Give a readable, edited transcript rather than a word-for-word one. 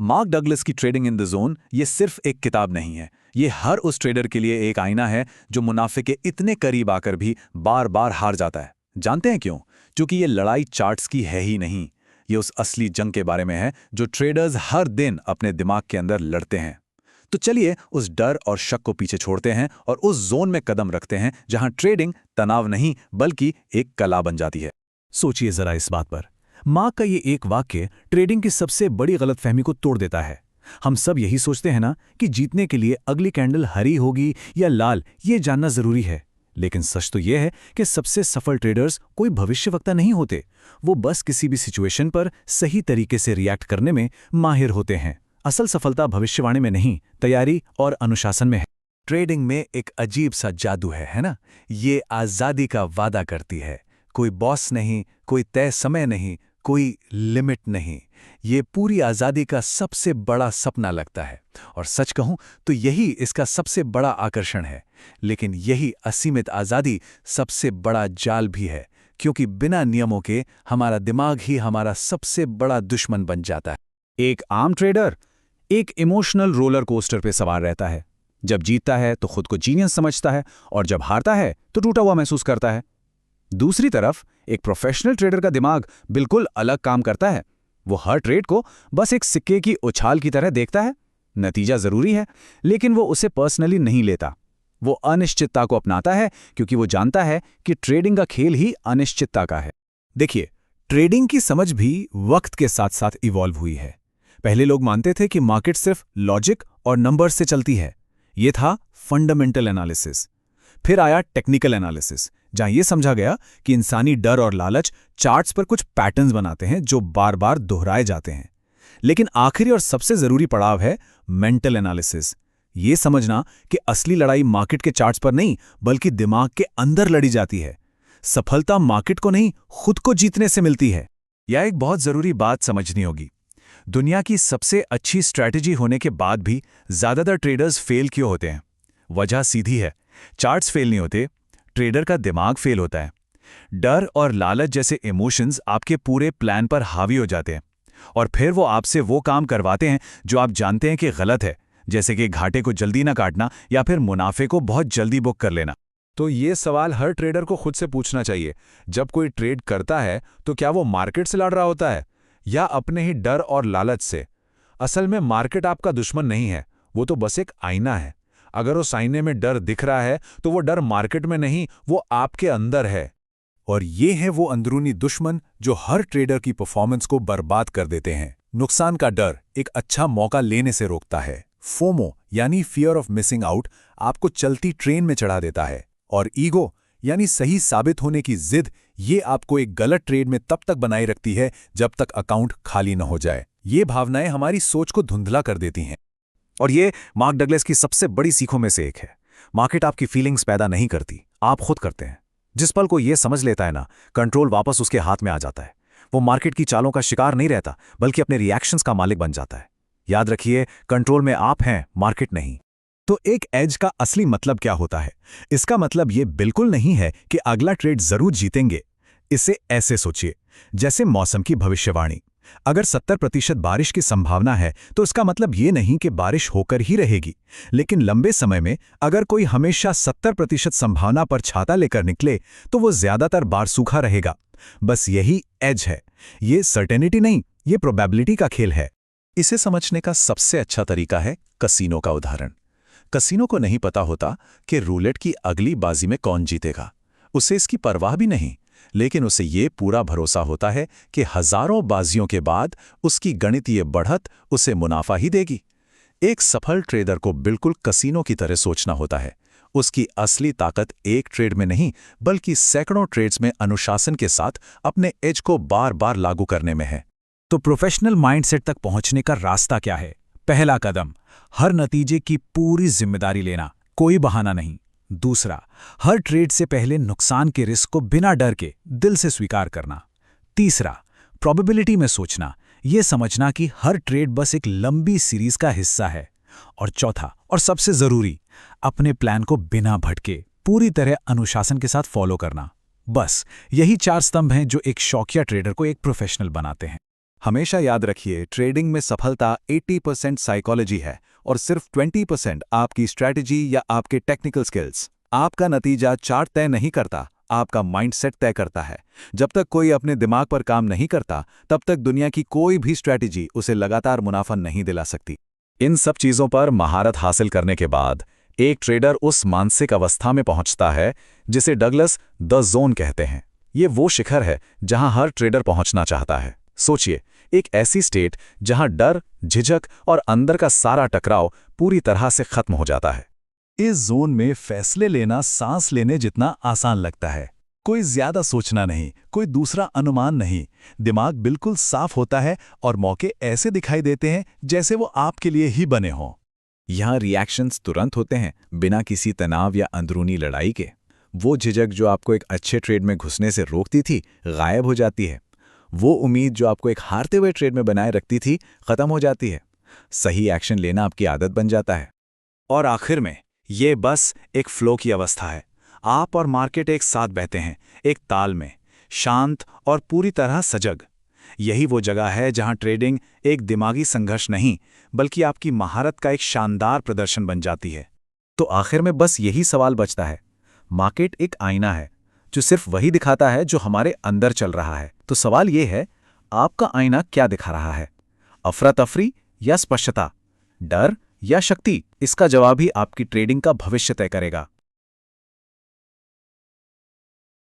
Mark Douglas की trading in the zone ये सिर्फ एक किताब नहीं है, ये हर उस ट्रेडर के लिए एक आईना है जो मुनाफे के इतने करीब आकर भी बार बार हार जाता है। जानते हैं क्यों? क्योंकि ये लड़ाई चार्ट्स की है ही नहीं, ये उस असली जंग के बारे में है जो ट्रेडर्स हर दिन अपने दिमाग के अंदर लड़ते हैं। तो चलिए उस डर और शक को पीछे छोड़ते हैं और उस जोन में कदम रखते हैं जहां ट्रेडिंग तनाव नहीं बल्कि एक कला बन जाती है। सोचिए जरा इस बात पर। मार्क का ये एक वाक्य ट्रेडिंग की सबसे बड़ी गलतफहमी को तोड़ देता है। हम सब यही सोचते हैं ना कि जीतने के लिए अगली कैंडल हरी होगी या लाल, ये जानना जरूरी है। लेकिन सच तो यह है कि सबसे सफल ट्रेडर्स कोई भविष्यवक्ता नहीं होते, वो बस किसी भी सिचुएशन पर सही तरीके से रिएक्ट करने में माहिर होते हैं। असल सफलता भविष्यवाणी में नहीं, तैयारी और अनुशासन में है। ट्रेडिंग में एक अजीब सा जादू है ना? ये आज़ादी का वादा करती है। कोई बॉस नहीं, कोई तय समय नहीं, कोई लिमिट नहीं। ये पूरी आज़ादी का सबसे बड़ा सपना लगता है और सच कहूं तो यही इसका सबसे बड़ा आकर्षण है। लेकिन यही असीमित आज़ादी सबसे बड़ा जाल भी है, क्योंकि बिना नियमों के हमारा दिमाग ही हमारा सबसे बड़ा दुश्मन बन जाता है। एक आम ट्रेडर एक इमोशनल रोलर कोस्टर पे सवार रहता है। जब जीतता है तो खुद को जीनियस समझता है और जब हारता है तो टूटा हुआ महसूस करता है। दूसरी तरफ एक प्रोफेशनल ट्रेडर का दिमाग बिल्कुल अलग काम करता है। वो हर ट्रेड को बस एक सिक्के की उछाल की तरह देखता है। नतीजा जरूरी है, लेकिन वो उसे पर्सनली नहीं लेता। वो अनिश्चितता को अपनाता है क्योंकि वो जानता है कि ट्रेडिंग का खेल ही अनिश्चितता का है। देखिए, ट्रेडिंग की समझ भी वक्त के साथ साथ इवॉल्व हुई है। पहले लोग मानते थे कि मार्केट सिर्फ लॉजिक और नंबर्स से चलती है। ये था फंडामेंटल एनालिसिस। फिर आया टेक्निकल एनालिसिस, जहां यह समझा गया कि इंसानी डर और लालच चार्ट्स पर कुछ पैटर्न्स बनाते हैं जो बार बार दोहराए जाते हैं। लेकिन आखिरी और सबसे जरूरी पड़ाव है मेंटल एनालिसिस। ये समझना कि असली लड़ाई मार्केट के चार्ट्स पर नहीं बल्कि दिमाग के अंदर लड़ी जाती है। सफलता मार्केट को नहीं, खुद को जीतने से मिलती है। यह एक बहुत जरूरी बात समझनी होगी। दुनिया की सबसे अच्छी स्ट्रैटेजी होने के बाद भी ज्यादातर ट्रेडर्स फेल क्यों होते हैं? वजह सीधी है, चार्ट्स फेल नहीं होते, ट्रेडर का दिमाग फेल होता है। डर और लालच जैसे इमोशंस आपके पूरे प्लान पर हावी हो जाते हैं और फिर वो आपसे वो काम करवाते हैं जो आप जानते हैं कि गलत है, जैसे कि घाटे को जल्दी ना काटना या फिर मुनाफे को बहुत जल्दी बुक कर लेना। तो ये सवाल हर ट्रेडर को खुद से पूछना चाहिए, जब कोई ट्रेड करता है तो क्या वो मार्केट से लड़ रहा होता है या अपने ही डर और लालच से? असल में मार्केट आपका दुश्मन नहीं है, वो तो बस एक आईना है। अगर उस आईने में डर दिख रहा है तो वो डर मार्केट में नहीं, वो आपके अंदर है। और ये है वो अंदरूनी दुश्मन जो हर ट्रेडर की परफॉर्मेंस को बर्बाद कर देते हैं। नुकसान का डर एक अच्छा मौका लेने से रोकता है। फोमो यानी फियर ऑफ मिसिंग आउट आपको चलती ट्रेन में चढ़ा देता है। और ईगो यानी सही साबित होने की जिद, ये आपको एक गलत ट्रेड में तब तक बनाए रखती है जब तक अकाउंट खाली न हो जाए। ये भावनाएं हमारी सोच को धुंधला कर देती हैं। और ये मार्क डगलस की सबसे बड़ी सीखों में से एक है। मार्केट आपकी फीलिंग्स पैदा नहीं करती, आप खुद करते हैं। जिस पल को ये समझ लेता है ना, कंट्रोल वापस उसके हाथ में आ जाता है। वो मार्केट की चालों का शिकार नहीं रहता बल्कि अपने रिएक्शंस का मालिक बन जाता है। याद रखिए, कंट्रोल में आप हैं, मार्केट नहीं। तो एक एज का असली मतलब क्या होता है? इसका मतलब ये बिल्कुल नहीं है कि अगला ट्रेड जरूर जीतेंगे। इसे ऐसे सोचिए, जैसे मौसम की भविष्यवाणी। अगर 70% बारिश की संभावना है तो इसका मतलब ये नहीं कि बारिश होकर ही रहेगी। लेकिन लंबे समय में अगर कोई हमेशा 70% संभावना पर छाता लेकर निकले तो वो ज्यादातर बार सूखा रहेगा। बस यही एज है। ये सर्टेनिटी नहीं, ये प्रोबेबिलिटी का खेल है। इसे समझने का सबसे अच्छा तरीका है कसिनो का उदाहरण। कसिनो को नहीं पता होता कि रूलेट की अगली बाजी में कौन जीतेगा। उसे इसकी परवाह भी नहीं, लेकिन उसे ये पूरा भरोसा होता है कि हजारों बाजियों के बाद उसकी गणितीय बढ़त उसे मुनाफा ही देगी। एक सफल ट्रेडर को बिल्कुल कसिनो की तरह सोचना होता है। उसकी असली ताकत एक ट्रेड में नहीं बल्कि सैकड़ों ट्रेड्स में अनुशासन के साथ अपने एज को बार बार लागू करने में है। तो प्रोफेशनल माइंडसेट तक पहुंचने का रास्ता क्या है? पहला कदम, हर नतीजे की पूरी जिम्मेदारी लेना, कोई बहाना नहीं। दूसरा, हर ट्रेड से पहले नुकसान के रिस्क को बिना डर के दिल से स्वीकार करना। तीसरा, प्रोबेबिलिटी में सोचना, यह समझना कि हर ट्रेड बस एक लंबी सीरीज का हिस्सा है। और चौथा और सबसे जरूरी, अपने प्लान को बिना भटके पूरी तरह अनुशासन के साथ फॉलो करना। बस यही 4 स्तंभ हैं जो एक शौकिया ट्रेडर को एक प्रोफेशनल बनाते हैं। हमेशा याद रखिए, ट्रेडिंग में सफलता 80% साइकोलॉजी है और सिर्फ 20% आपकी स्ट्रैटेजी या आपके टेक्निकल स्किल्स। आपका नतीजा चार्ट तय नहीं करता, आपका माइंडसेट तय करता है। जब तक कोई अपने दिमाग पर काम नहीं करता, तब तक दुनिया की कोई भी स्ट्रैटेजी उसे लगातार मुनाफा नहीं दिला सकती। इन सब चीज़ों पर महारत हासिल करने के बाद एक ट्रेडर उस मानसिक अवस्था में पहुंचता है जिसे डगलस द जोन कहते हैं। ये वो शिखर है जहां हर ट्रेडर पहुंचना चाहता है। सोचिए, एक ऐसी स्टेट जहां डर, झिझक और अंदर का सारा टकराव पूरी तरह से खत्म हो जाता है। इस जोन में फैसले लेना सांस लेने जितना आसान लगता है। कोई ज्यादा सोचना नहीं, कोई दूसरा अनुमान नहीं। दिमाग बिल्कुल साफ होता है और मौके ऐसे दिखाई देते हैं जैसे वो आपके लिए ही बने हों। यहाँ रिएक्शंस तुरंत होते हैं, बिना किसी तनाव या अंदरूनी लड़ाई के। वो झिझक जो आपको एक अच्छे ट्रेड में घुसने से रोकती थी, गायब हो जाती है। वो उम्मीद जो आपको एक हारते हुए ट्रेड में बनाए रखती थी, खत्म हो जाती है। सही एक्शन लेना आपकी आदत बन जाता है। और आखिर में, ये बस एक फ्लो की अवस्था है। आप और मार्केट एक साथ बहते हैं, एक ताल में, शांत और पूरी तरह सजग। यही वो जगह है जहां ट्रेडिंग एक दिमागी संघर्ष नहीं, बल्कि आपकी महारत का एक शानदार प्रदर्शन बन जाती है। तो आखिर में बस यही सवाल बचता है। मार्केट एक आईना है जो सिर्फ वही दिखाता है जो हमारे अंदर चल रहा है। तो सवाल ये है, आपका आईना क्या दिखा रहा है? अफरा तफरी या स्पष्टता? डर या शक्ति? इसका जवाब ही आपकी ट्रेडिंग का भविष्य तय करेगा।